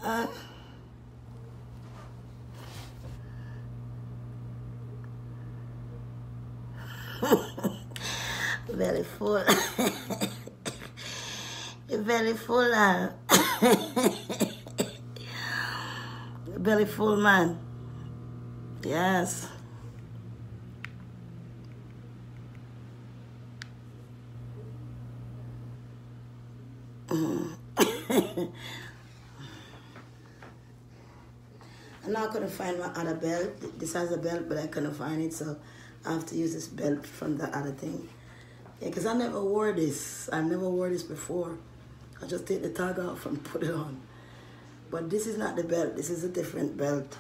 Uh, Belly full. Your belly full, Your belly full, man. Yes. And now I couldn't find my other belt. This has a belt, but I couldn't find it, so I have to use this belt from the other thing. Yeah, because I never wore this. I never wore this before. I just take the tag off and put it on. But this is not the belt. This is a different belt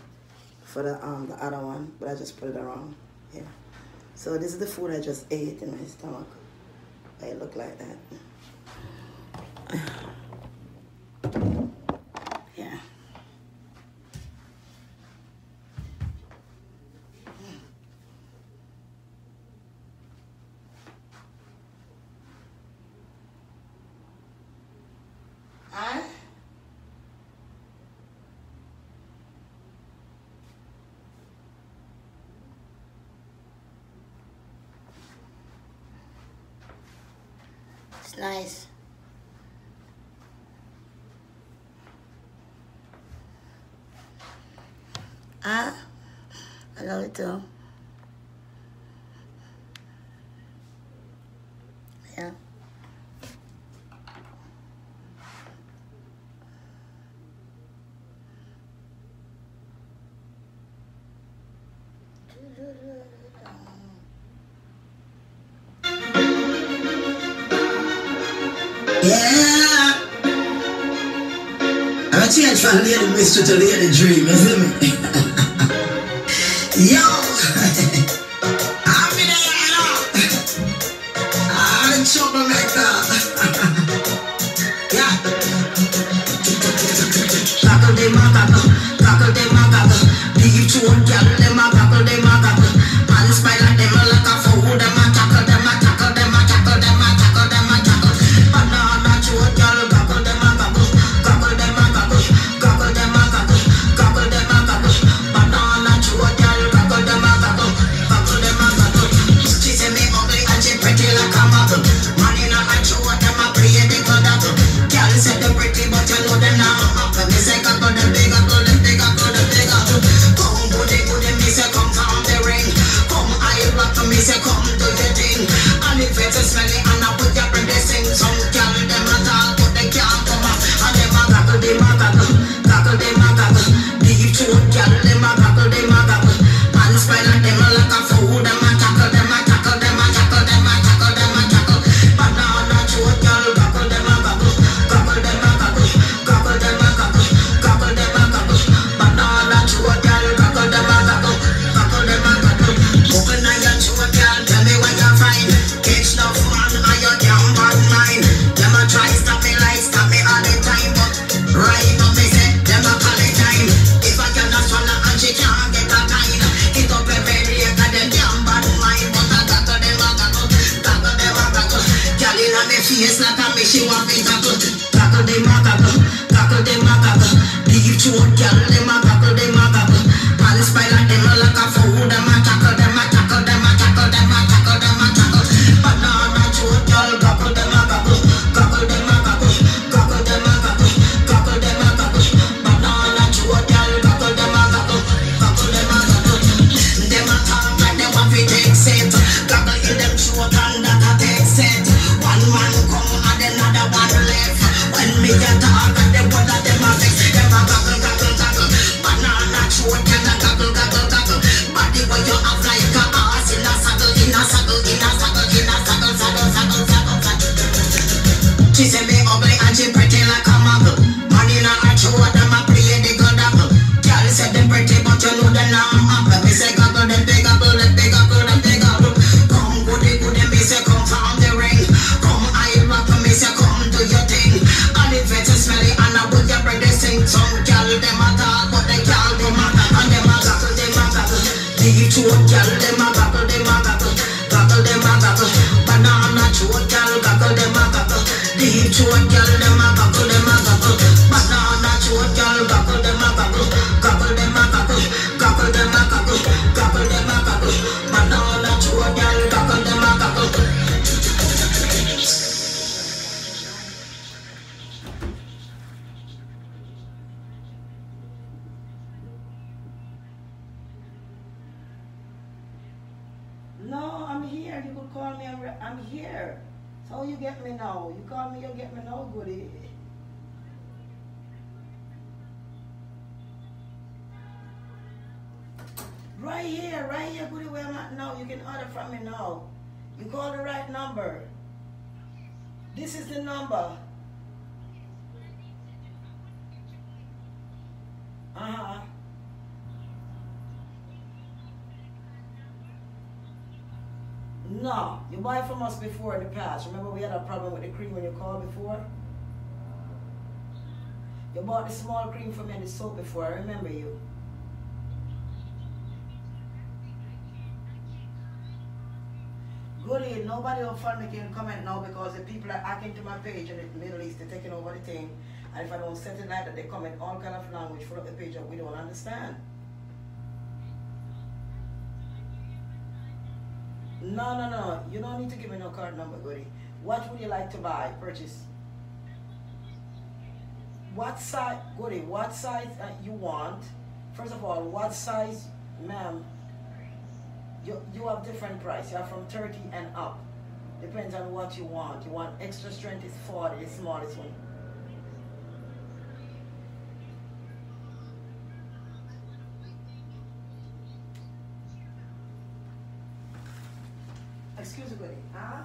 for the other one, but I just put it around. Yeah. So this is the food I just ate in my stomach. It look like that. Yeah. Huh? It's nice. Huh? I love it too. Yeah. Yeah. I'm a change from lady mystery to lady dream, you see me? Yo. I'm in there, you know. I'm in troublemaker. Yeah. Tackle them, tackle them, big two girl, them a tackle them, man spy like them like a fool, them a tackle them, tackle them, tackle them, tackle them, tackle. Banana two girl, tackle them, tackle them, tackle them, tackle them, tackle. Banana two girl, tackle them, tackle them, tackle. She say me ugly and she pretty like a model. Man in a show them a play the good apple. Girl say they pretty but you know them now. When me say tackle them big apple, them big apple, them big apple. Come goody goody, me say come from the ring. Come I rock me say come do your thing. And if it's smelly and I put your breath sing. Some girl them a talk but they can't come up. And them a tackle, them a tackle, tackle them a tackle. Deep throat girl them a tackle, them a tackle. Man spy like them like a fool, them a tackle, them a tackle, them a tackle, them a tackle, them a tackle. Banana throat girl tackle them a tackle, tackle them a tackle, tackle them a tackle, tackle them a tackle. Banana throat girl tackle them a tackle, tackle them a tackle. Open eye your throat girl, tell me what you find. Catch the man and you can't bad mind. Them a try stop me all the time, but right now me say them a call it time. If I cannot swallow and she can't get a kind, it up every day 'cause them can't bad mind. But I tackle them a tackle, tackle them a tackle. Girl inna me face like a me she want me tackle, tackle them a tackle, tackle them a tackle. Deep throat girl them a tackle, them a tackle. Man spy like them like a fool, them a tackle, them a tackle, them a tackle, them a tackle, them a tackle. Banana throat girl tackle them a tackle, tackle them a tackle, tackle them a tackle, tackle them a tackle. Banana throat girl tackle them a tackle, tackle them a tackle. Them a talk like them want to take set, tackle in them throat and that a take set. One man come and another one left. When me get talk and them one of them a vex, them a tackle, tackle, tackle. Banana throat girl a tackle, tackle, tackle. Body where you have like a horse in a saddle, in a saddle, in a saddle, in a saddle, saddle, saddle, saddle, saddle. She say me ugly and she pretty like a model. Man in a show them a play the good apple. Girl say them pretty but you know them now apple. Me say goggle them big apple, them big apple, them big apple. Come goody goody, me say come from the ring. Come I rock, me say come do your thing. And if it's smelly and I put your breath sing. Some girl them a talk but they can't do matter. And them a tackle, them a tackle. Deep throat girl them a tackle, them a tackle, tackle them a tackle. Banana throat girl tackle them a tackle. Deep throat girl, them a goggle, them a goggle. Banana throat girl, goggle, them a goggle. Goggle, them a goggle. Goggle, them a goggle. Goggle, them a goggle. Banana throat girl, goggle, them a goggle. No, I'm here. You could call me. I'm here. So you get me now. You call me, you get me now, goody. Right here, goody, where I'm at now. You can order from me now. You call the right number. This is the number. Uh-huh. No, you buy from us before in the past. Remember we had a problem with the cream when you called before? You bought the small cream from me and the soap before. I remember you. Goody, nobody will find me can comment now because the people are hacking to my page in the Middle East. They're taking over the thing. And if I don't set it like that, they comment all kind of language, full of the page that we don't understand. No. You don't need to give me no card number, Goody. What would you like to buy, purchase? What size, Goody, what size you want? First of all, what size, ma'am? You have different price. You have from 30 and up. Depends on what you want. You want extra strength is 40, the smallest one. Excuse me, Goody. Huh?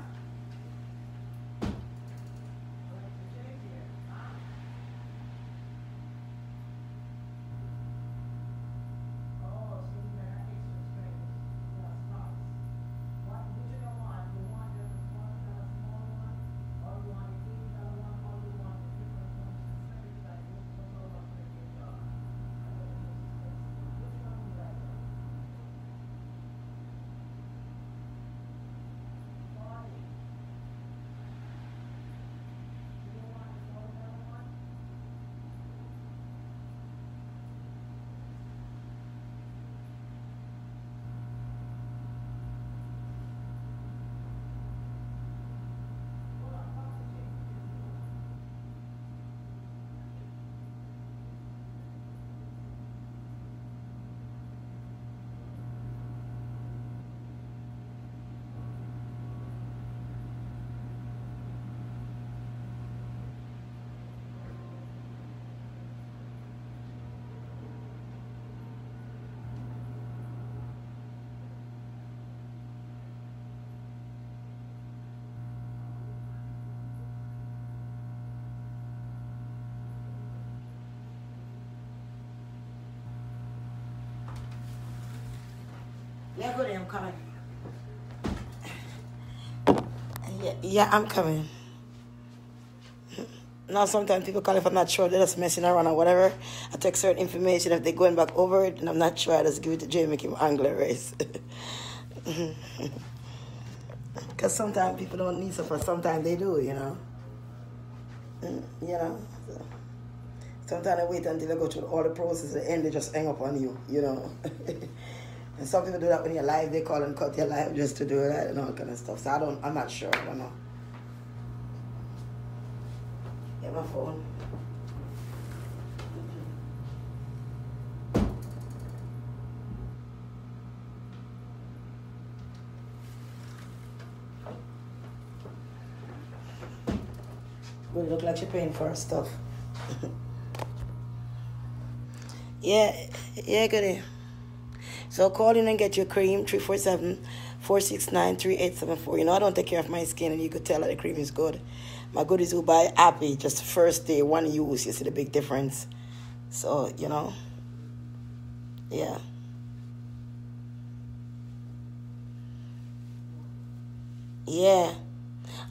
Yeah, Goody, I'm coming. Yeah, I'm coming. Now, sometimes people call if I'm not sure, they're just messing around or whatever. I take certain information. If they're going back over it and I'm not sure, I just give it to Jay, make him angler race. Because sometimes people don't need support, sometimes they do, you know. You know. So, sometimes I wait until I go through all the process, at the end they just hang up on you, you know. And some people do that when you're live, they call and cut your live just to do that and all kind of stuff. So I'm not sure, I don't know. Get my phone. Well, it look like you're paying for her stuff. Yeah, Goody. So call in and get your cream, 347-469-3874. You know, I don't take care of my skin, and you could tell that the cream is good. My goodies who buy happy, just first day, one use, you see the big difference. So, you know, yeah. Yeah.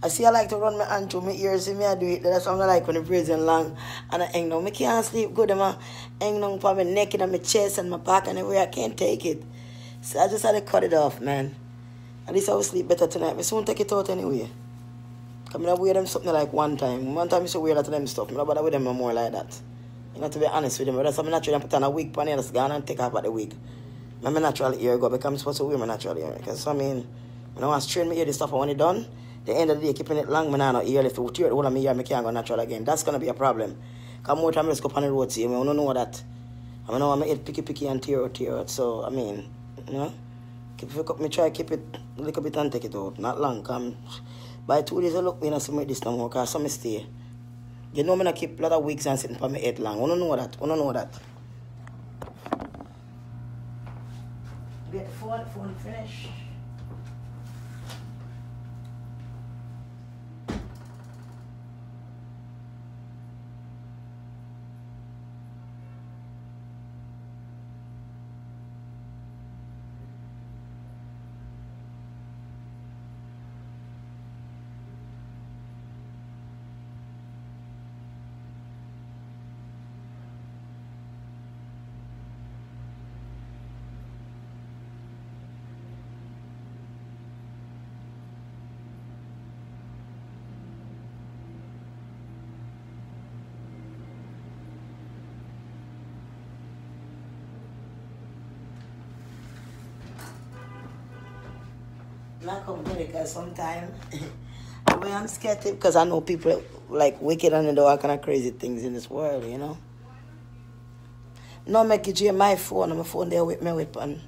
I see I like to run my hand through my ears, see me I do it. That's what I like when the braids are long. And I hang down. I can't sleep good. I'm hang down for my neck and my chest and my back and everywhere. I can't take it. So I just had to cut it off, man. At least I will sleep better tonight. I soon take it out anyway. I wear them something like one time. One time I used to wear that to them stuff. I don't bother with them no more like that. You know, to be honest with them. That's something naturally I put on a wig pan and just go on and take off at the wig. My natural hair go because I'm supposed to wear my natural hair. Because I mean, when I want to strain my hair, this stuff, when it's done, the end of the day, keeping it long, I don't ear left to tear the whole of my hair, I can't go natural again. That's going to be a problem. Because more time I just go up on the road, see, I don't know that. I know I'm head picky and tear out. So, I mean, you know, me try to keep it a little bit and take it out. Not long. By 2 days, I look, I see this no more because some stay. You know, I keep a lot of wigs and sitting for my head long. I don't know that. Get the phone finish. Not completely, because sometimes I'm scared because I know people like wicked and they do all kind of crazy things in this world, you know. No, make it my phone and my phone there with me weapon.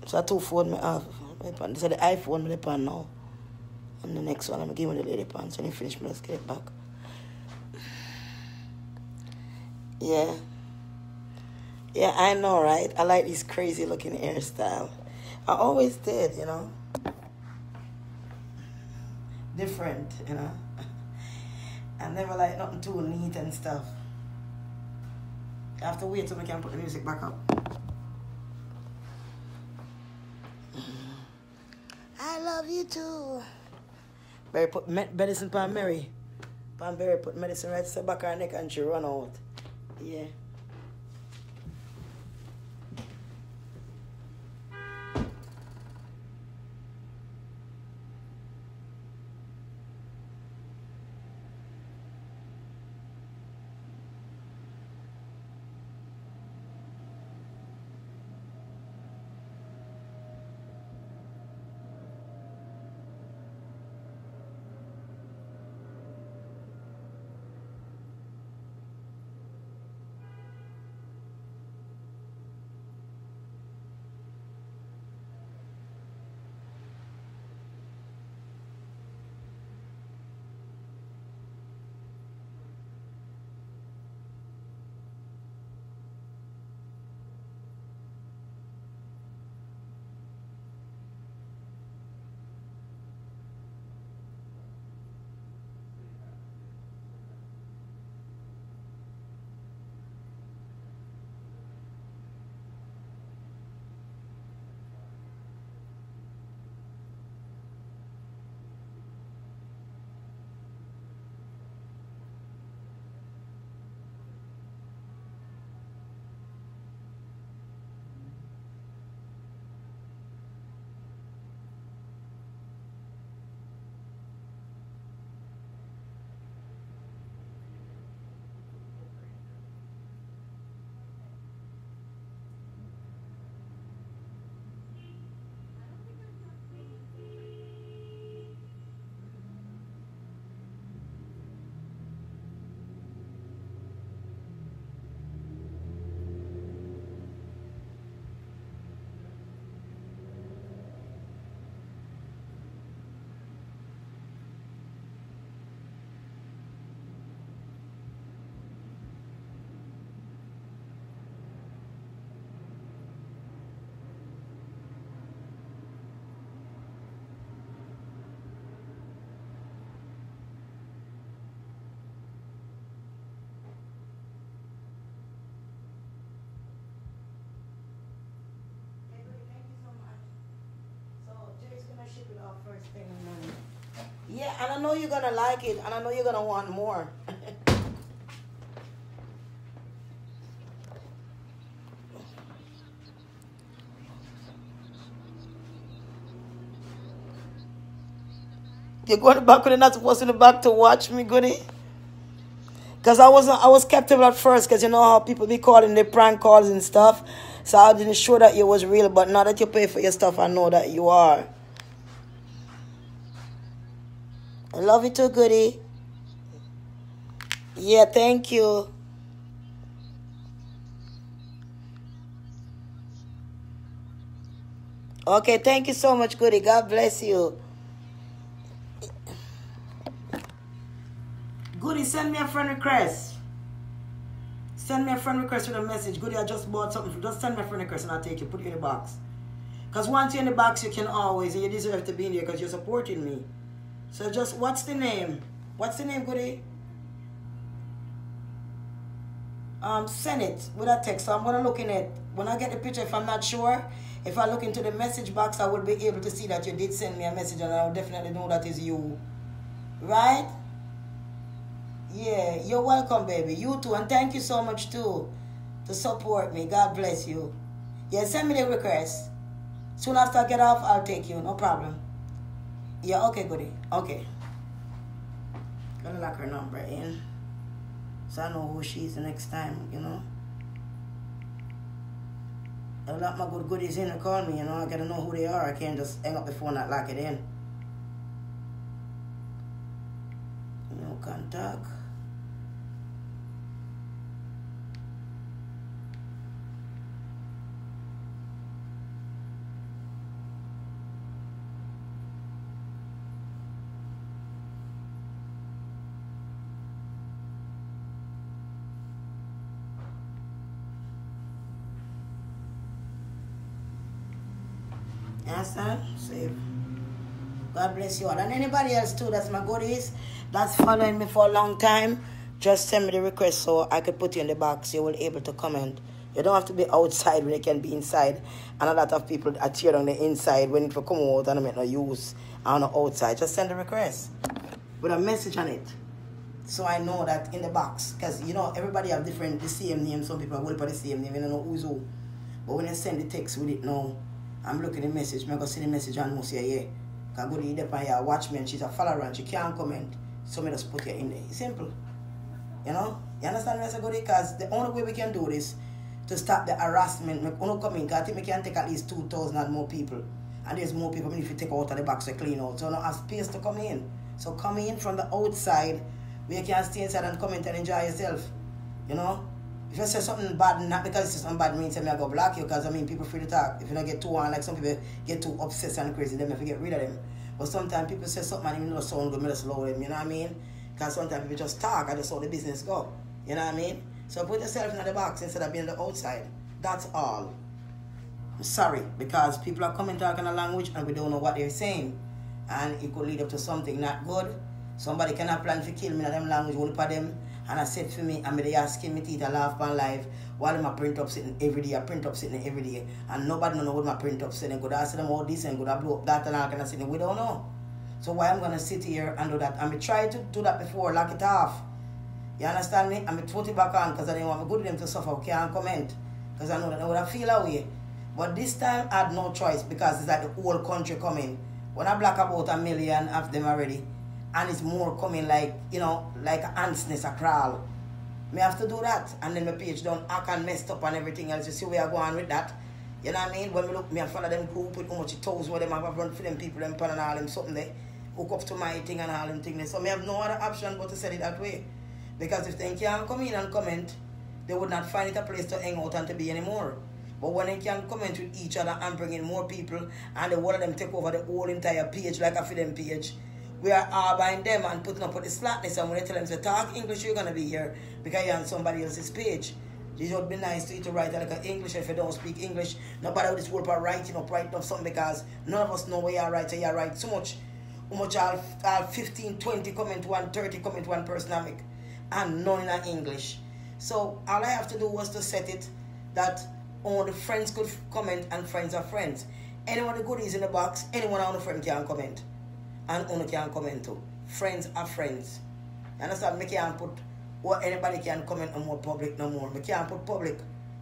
So I 2 phone me have weapon. This is the iPhone me weapon now. And the next one I'm giving the lady pan. So when you finish me, let's get it back. Yeah. Yeah, I know, right? I like this crazy looking hairstyle. I always did, you know. Different, you know. I never like nothing too neat and stuff. I have to wait till I can put the music back up. I love you too. Barry put medicine for Mary. Barry put medicine right to the back of her neck and she run out. Yeah. Ship it off first thing in the morning. Yeah, and I know you're gonna like it, and I know you're gonna want more. You're going back when you're not supposed to go back to watch me, goody? Because I was skeptical at first, because you know how people be calling the prank calls and stuff. So I didn't sure that you was real, but now that you pay for your stuff, I know that you are. I love you too, goody. Yeah, thank you. Okay, thank you so much, goody. God bless you. Goody, send me a friend request. Send me a friend request with a message. Goody, I just bought something. Just send me a friend request and I'll take you. Put you in the box. Because once you're in the box, you can always, and you deserve to be in there because you're supporting me. So just, what's the name? What's the name, Goody? Send it with a text. So I'm going to look in it. When I get the picture, if I'm not sure, if I look into the message box, I will be able to see that you did send me a message and I'll definitely know that is you. Right? Yeah, you're welcome, baby. You too. And thank you so much, too, to support me. God bless you. Yeah, send me the request. Soon after I get off, I'll take you. No problem. Yeah, okay, goody. Okay. Gonna lock her number in, so I know who she is the next time, you know. I'll lock my good goodies in and call me, you know. I gotta know who they are. I can't just hang up the phone and lock it in. No contact. Understand? Save. God bless you all. And anybody else too, that's my goodies, that's following me for a long time, just send me the request so I could put you in the box. You will be able to comment. You don't have to be outside when you can be inside. And a lot of people are cheering on the inside when it will come out and I make no use on the outside. Just send the request with a message on it, so I know that in the box. Because, you know, everybody have different, the same name. Some people will put the same name, you don't know who's who. But when you send the text with it now, I'm looking at the message, I'm going to see the message and must say, yeah. Because go to the depend here, watch me and she's a follower and she can't comment. So I just put her in there. It's simple. You know? You understand what I say, Goody? Because the only way we can do this to stop the harassment, we don't come in, because I think we can take at least 2,000 and more people. And there's more people if you take out of the box to clean out. So I don't have space to come in. So come in from the outside where you can stay inside and comment and enjoy yourself. You know? If you say something bad, not because it's something bad means I'm going to block you, because I mean people free to talk. If you don't get too on, like some people get too obsessed and crazy, then if you get rid of them. But sometimes people say something and even though sound good, me just slow them, you know what I mean? Because sometimes people just talk and just how the business go. You know what I mean? So put yourself in the box instead of being on the outside. That's all. I'm sorry, because people are coming talking a language and we don't know what they're saying. And it could lead up to something not good. Somebody cannot plan to kill me in them language, all for them. And I said for me, I'm they asking me to laugh on live while I'm print up sitting every day. I print up sitting every day. And nobody know what my print up sitting. Could I ask them all this and could I blow up that and all kind of thing? We don't know. So why I'm gonna sit here and do that? And I tried to do that before, lock it off. You understand me? And I put it back on because I didn't want my good them to suffer. I can't comment. Because I know that I would have feel away. But this time I had no choice because it's like the whole country coming. When I block about 1 million of them already. And it's more coming like, you know, like an ant's nest, a crawl. Me have to do that. And then my page done hack and messed up and everything else. You see where I go on with that. You know what I mean? When we look, me and follow them group with how much it toes where them have run for them people, them pan and all them something there. Hook up to my thing and all them thing there. So me have no other option but to set it that way. Because if they can't come in and comment, they would not find it a place to hang out and to be anymore. But when they can comment with each other and bring in more people and the one of them take over the whole entire page like a film page, we are buying them and putting up with the slackness, and when they tell them to talk English, you're going to be here because you're on somebody else's page. It would be nice to you to write like English if you don't speak English. Nobody would just work about writing up something because none of us know where you write, so you write so much. How much all 15, 20 comment one, 30 comment one person I make, and none in English. So all I have to do was to set it that only friends could comment and friends are friends. Anyone the goodies in the box, anyone on the friend can comment. And only can comment too. Friends are friends. You understand? Me can't put what anybody can comment on more public no more. Me can't put public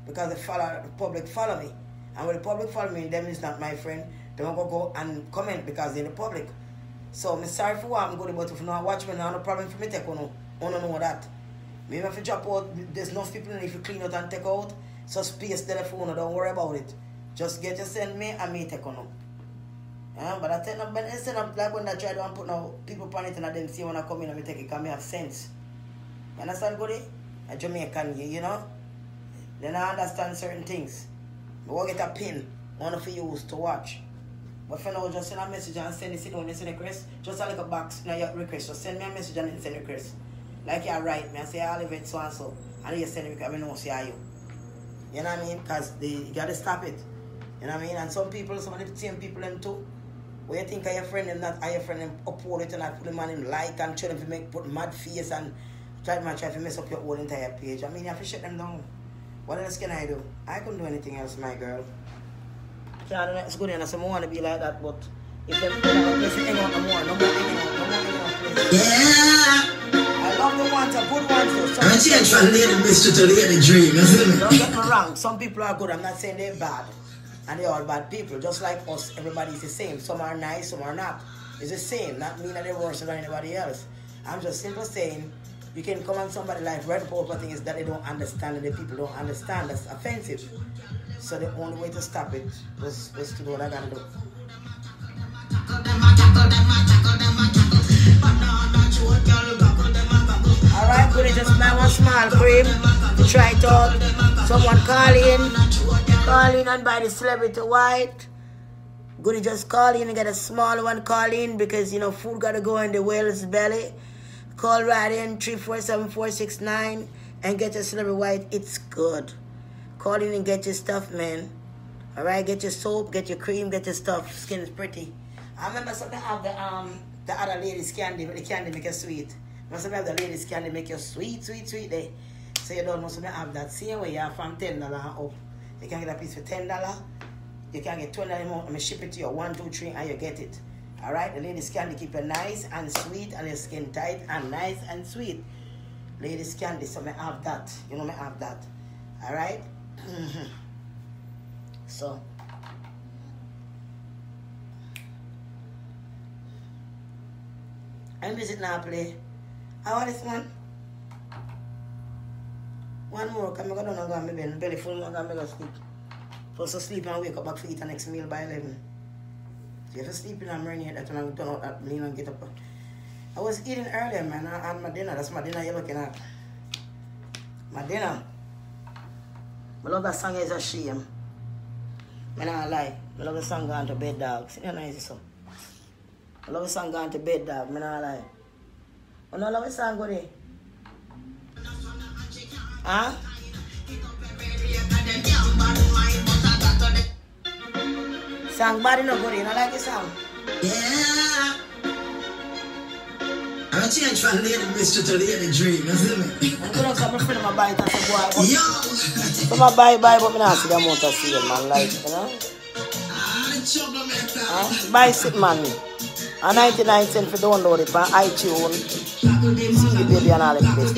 because the public follow me. And when the public follow me, them is not my friend. They won't go and comment because they're in the public. So I'm sorry for what I'm going, but if you not watch me, no problem for me take on. I don't know that. Maybe if you drop out, there's enough people in if you clean out and take out. So space telephone, don't worry about it. Just get your send me and me take on. But I tell them, instead of like when I try to put now people on it and then see when I come in and me take it, because me have sense. You understand, Goody? A Jamaican, you know? Then I understand certain things. I will get a pin, one for you to watch. But for now, just send a message and send it down and send a request. Just a little box in your request. Just send me a message and send a request. Like you write me and say, I'll leave it so and so. And you send me because I know see you. You know what I mean? Because you got to stop it. You know what I mean? And some people, some of the same people them too. Where you think are your friend them not are your friend them upload it and I put them on him like and try them to make put mad face and try to mess up your whole entire page. I mean you have to shut them down. What else can I do? I couldn't do anything else, my girl. It's good enough, so I want to be like that, but if them place hang out no more hanging out. Yeah. I love the ones, the good ones though. I change from lady mystery to lady dream, you see me? Don't get me wrong, some people are good, I'm not saying they're bad. And they're all bad people, just like us, everybody's the same. Some are nice, some are not. It's the same, not mean that they're worse than anybody else. I'm just simply saying, you can come on somebody's life, red purple thing is that they don't understand and the people don't understand. That's offensive. So the only way to stop it was to do what I gotta do. Alright, good, just buy one small cream to try it out. Someone call in and buy the celebrity white. Good, just call in and get a small one, call in because you know food gotta go in the whale's belly. Call right in 347-469 and get your celebrity white. It's good. Call in and get your stuff, man. Alright, get your soap, get your cream, get your stuff. Skin is pretty. I remember something have the other ladies candy, but the candy make you sweet. Something have the ladies candy make you sweet there. So you don't know something have that same way you have from $10 and up. You can get a piece for $10. You can get $20 amount and ship it to you 1, 2, 3 and you get it. Alright, the ladies candy keep you nice and sweet and your skin tight and nice and sweet. Ladies candy, so I have that. You know I have that. Alright? So I'm visit now play. How are this one? One more, because I'm going to go on my bed. Belly full, I'm going to sleep. First to sleep and wake up back for eat the next meal by 11. So if you sleep in a marinade, that's when I'm done out that lean and get up. I was eating earlier, man, and my dinner. That's my dinner you're looking at. My dinner. I love that song, Is a Shame. I don't lie. I love the song Gone to Bed Dog. See how nice so. I love the song Gone to Bed Dog. I don't lie. I don't love the song go there. Huh? Song bad enough go there. You don't like the song? Yeah. I change from lady mystery to lady dream, you see me? I'm going to have a friend of my buy it and say, boy. Yo! So I buy, but I don't see the amount of seed, man. Like, you know? Buy it, man. And 99 cents for download it on iTunes. See the baby and all that best.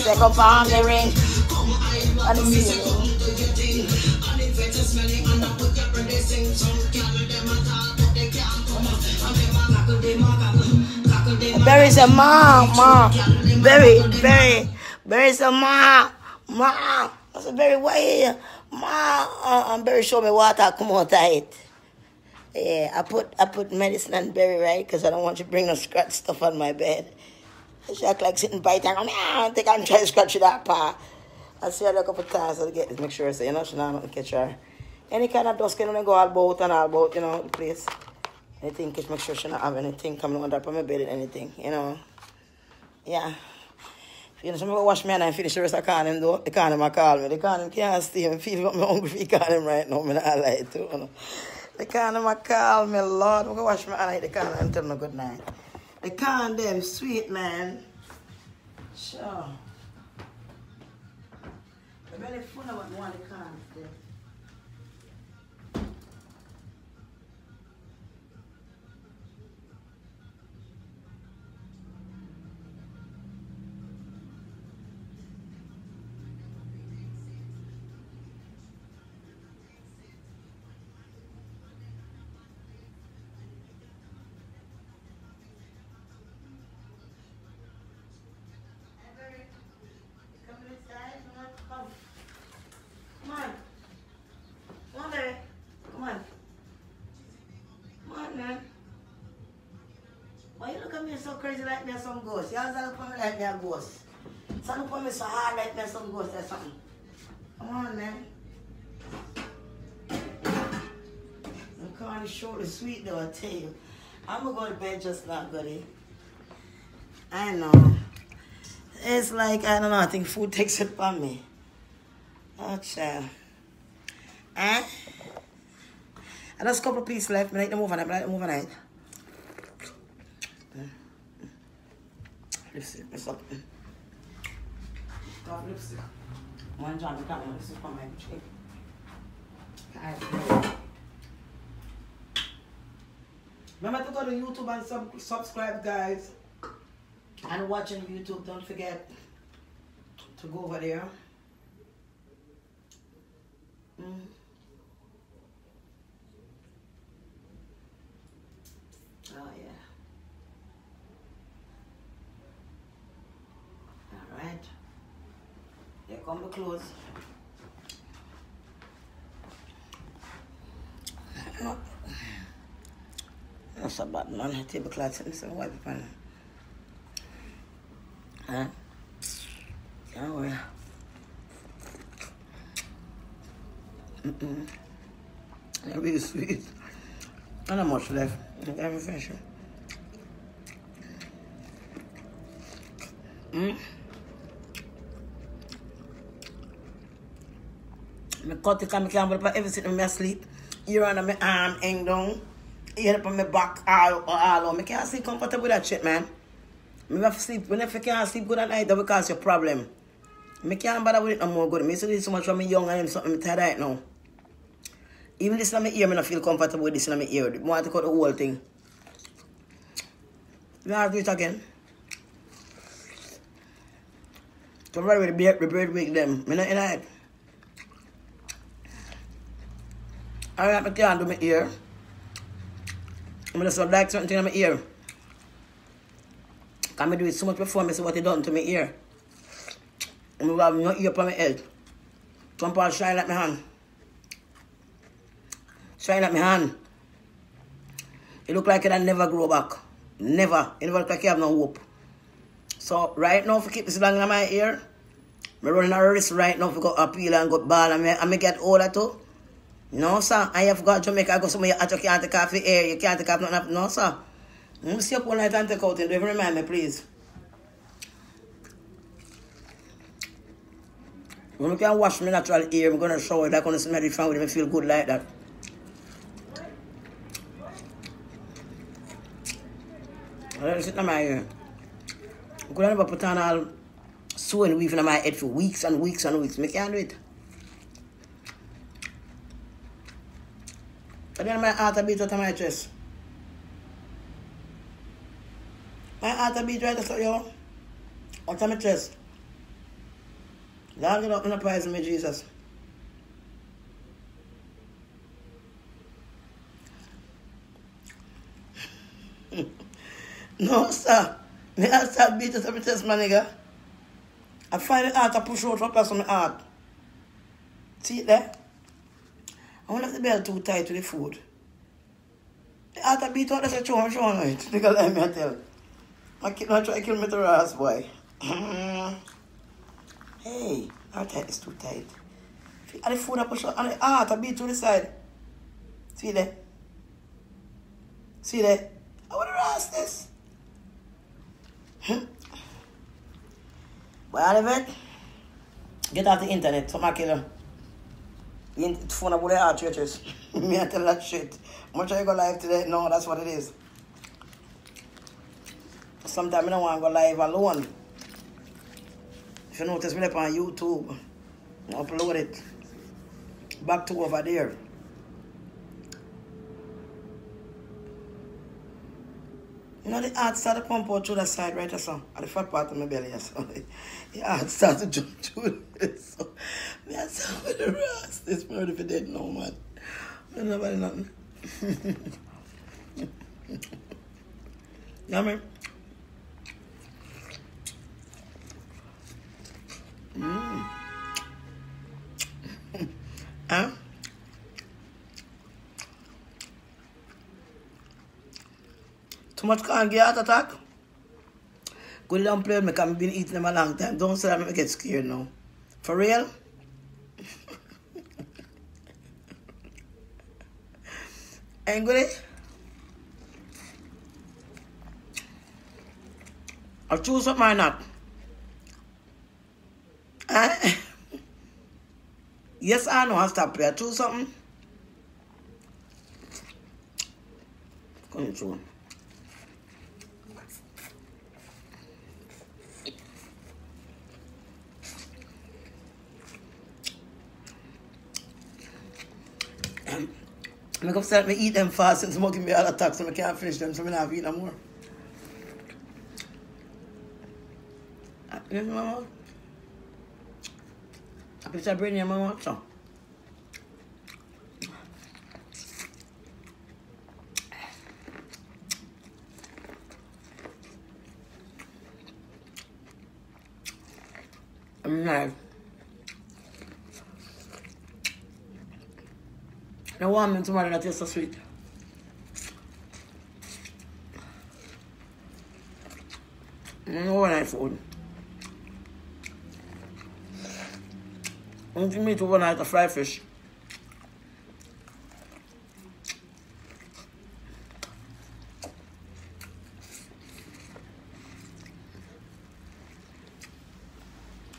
Take up on the ring and the ceiling. Berry's a mom. Berry's a mom. That's a berry way. Mom, Berry show me water come out of it. Yeah, I put medicine and berry right because I don't want you to bring no scratch stuff on my bed. She act like sitting by it and I think I'm trying to scratch that part. I see her a couple times to get it, make sure I say, you know, she not catch her. Any kind of dust can only go all about and all about, you know, the place. Anything, just make sure she not have anything coming under my bed or anything, you know. Yeah. You know, somebody wash me and I finish the rest of the him though. The him call me. The him can't stay. I feel me hungry if he call him right now. I not lie too, you know. They can't call me, Lord. I'm going to wash my hand. They can't and tell me good night. They can't them sweet, man. Sure. I'm really full of what one they can't do. So crazy like me some ghost. Y'all look for me like me a ghost. Some look for me so hard like me some ghost or something. Come on, man. I'm calling the show the sweet though, I tell you. I'm gonna go to bed just now, goody. I know. It's like, I don't know, I think food takes it from me. Oh, child. Eh? And there's a couple of pieces left. I like them overnight, but I like them overnight. Lipstick, what's up? Stop lipstick. One time, I can't lipstick from my chick. Remember to go to YouTube and subscribe, guys. And watching YouTube, don't forget to go over there. Oh, yeah. Alright. Here come the clothes. That's a bad man. Tablecloth sitting some wipe upon it. Huh? Can't worry. They're really sweet. Not that much left. I haven't finished it. I cut it and I can't put everything when I sleep. Here under my arm hang down. Here up on my back all on. I can't sleep comfortable with that shit, man. I have to sleep. Whenever I can't sleep good at night, that will cause your problem. I can't bother with it no more good. I used to do so much when I'm young and I'm something tired right now. Even this in my ear, I don't feel comfortable with this in my ear. I want to cut the whole thing. You have to do it again. So I'm ready with the bread with them. I'm not in it. Alright, I can't do my ear. I'm just like something in my ear. Because I do it so much before I see what it done to my ear. And I have no ear on my head. Some part shine like my hand. Shine like my hand. It look like it never grow back. Never. It never look like you have no hope. So right now, if I keep this long in my ear, I'm running a risk right now if I go appeal and go ball and I get older too. No, sir. I have got Jamaica. I go somewhere you can't take off the air. You can't take off nothing. No, sir. I'm stay up all night and take out it. Don't even remind me, please. When I can wash my natural ear, I'm going to shower. I'm going to smell it from with me feel good like that. Let me sit in my ear. I could never put on all sewing weave in my head for weeks and weeks and weeks. I can't do it. But then my heart a beat out of my chest. My heart a beat right out of you. Out of my chest. Lord, get up and poison me, Jesus. No, sir. My heart start beat out of my chest, my nigga. I find the heart to push out up on my heart. See it there? I wonder if the belt too tight to the food. The heart a beat out, that's a show, I'm showing it. Nigga, let me tell. My kid not try to kill me to ass, boy. Hey, our tight is too tight. And the food I push out, and the heart a beat to the side. See there? See there? I want to ask this. Well, Oliver, get off the internet, so my killer. You ain't phone about the heart churches. Me I tell that shit. Much I go live today? No, that's what it is. Sometimes I don't want to go live alone. If you notice me up on YouTube, I upload it back to over there. You know the heart started to pump out through the side right or so. At the fat part of my belly, yes. The heart started to jump through this. So, me I saw with the rest. This murder if it dead no man. I don't know about nothing. You know what I mean? Huh? Too much can't get heart attack? Go down play with me because I've been eating them a long time. Don't say that I get scared now. For real? Ain't good? I'll choose something or not. Yes, I know. I'll stop play. I choose something. Come through. I'm going to eat them fast and smoking me all attacks so I can't finish them so I don't eat no more. Yes, Mama? I can start bringing your mama so. I'm nice. I want me tomorrow that tastes so sweet. Overnight food. I'm going to eat overnight a fried fish.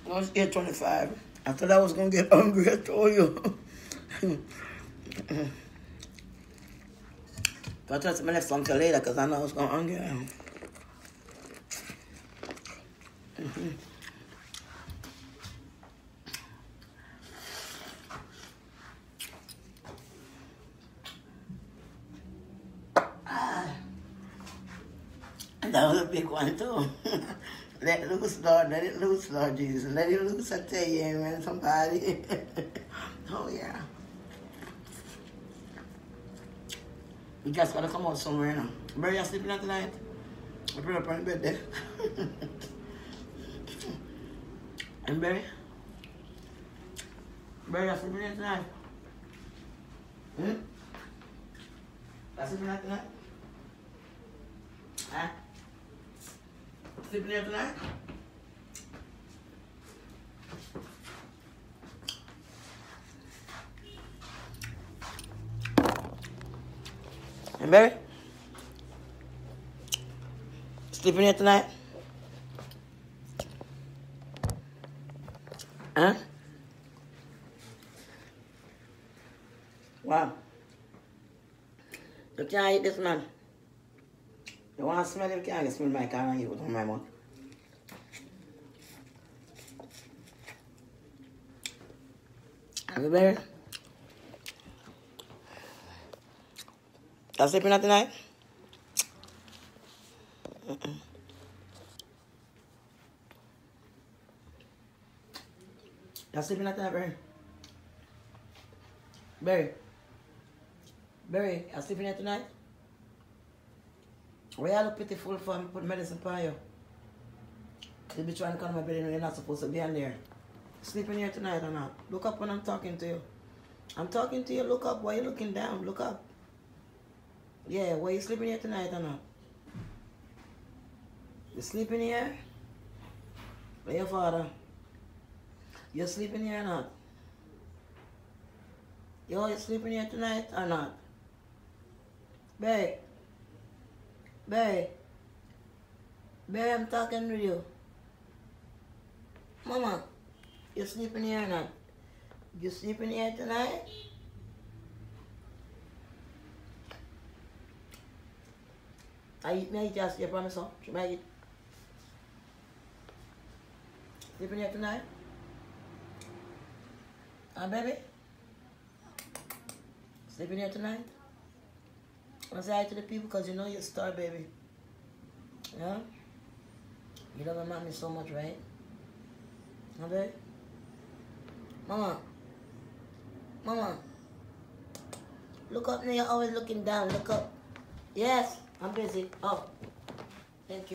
It was 8:25. After that I was going to get hungry, I told you. But I tried to left some till later because I know I was going hungry. That was a big one too. Let it loose, Lord. Let it loose, Lord Jesus. Let it loose, I tell you, amen, somebody. Oh, yeah. You just gotta come out somewhere now. Barry, you sleeping at tonight? I put up on the bed there. And Barry? Barry, you sleeping at tonight? Hmm? You sleeping at tonight? Huh? Sleeping there tonight? And Barry? Sleeping here tonight? Huh? Wow. You can't eat this, man. You want to smell it? You can't smell my car and eat it on my mouth. Have you better? You sleeping at tonight? You sleeping at tonight, Barry? Barry, you sleeping at tonight? Why you look pitiful for me put medicine for you? You be trying to come to my bed and you're not supposed to be in there. Sleeping here tonight or not? Look up when I'm talking to you. I'm talking to you, look up. Why are you looking down? Look up. Yeah, why you sleeping here tonight or not? You sleeping here? Where your father? You sleeping here or not? Yo, you sleeping here tonight or not? Babe. Babe, I'm talking with you. Mama, you sleeping here or not? You sleeping here tonight? I eat just you promise so. Should I eat? Sleeping here tonight? Huh, baby? Sleeping here tonight? I say hi to the people because you know you're a star, baby. Yeah? You love my mommy so much, right? Huh, baby? Mama. Mama. Look up now, you're always looking down. Look up. Yes, I'm busy. Oh, thank you.